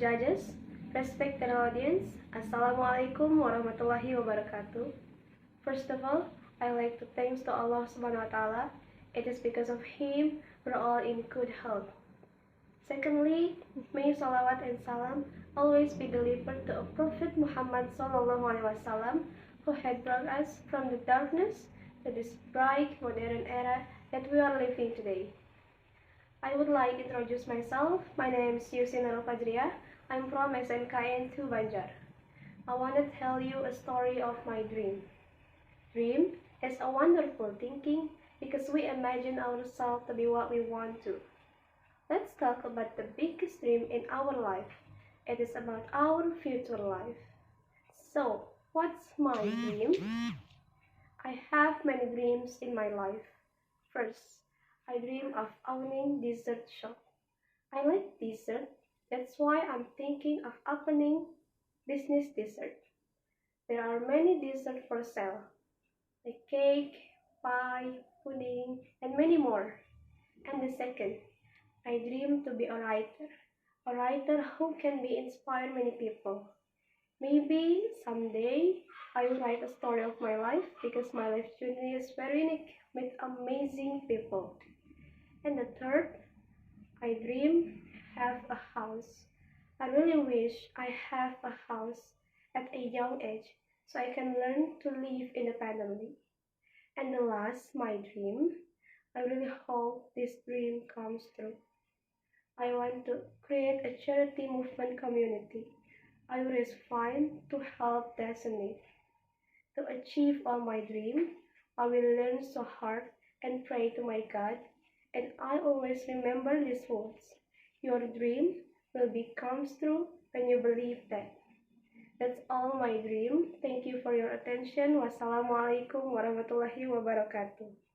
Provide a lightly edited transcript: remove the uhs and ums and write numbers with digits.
judges, respected audience, Assalamualaikum warahmatullahi wabarakatuh. First of all, I like to thanks to Allah Subhanahu wa Taala. It is because of Him we're all in good health. Secondly, may salawat and salam always be delivered to a Prophet Muhammad Sallallahu Alaihi Wasallam, who had brought us from the darkness to this bright modern era that we are living today. I would like to introduce myself. My name is Yussi Nurul Fajriah. I'm from Smkn to Banjar. I want to tell you a story of my dream. Dream is a wonderful thinking because we imagine ourselves to be what we want to. Let's talk about the biggest dream in our life. It is about our future life. So, what's my dream? I have many dreams in my life. First, I dream of owning dessert shop. I like dessert. That's why I'm thinking of opening business dessert. There are many desserts for sale, like cake, pie, pudding, and many more. And the second, I dream to be a writer who can be inspire many people. Maybe someday I will write a story of my life because my life journey is very unique with amazing people. And the third, I dream have a house. I really wish I have a house at a young age so I can learn to live independently. And the last, my dream, I really hope this dream comes true. I want to create a charity movement community. I will raise funds to help those in need. To achieve all my dreams, I will learn so hard and pray to my God, and I always remember these words. Your dream will become true when you believe that. That's all my dream. Thank you for your attention. Wassalamualaikum warahmatullahi wabarakatuh.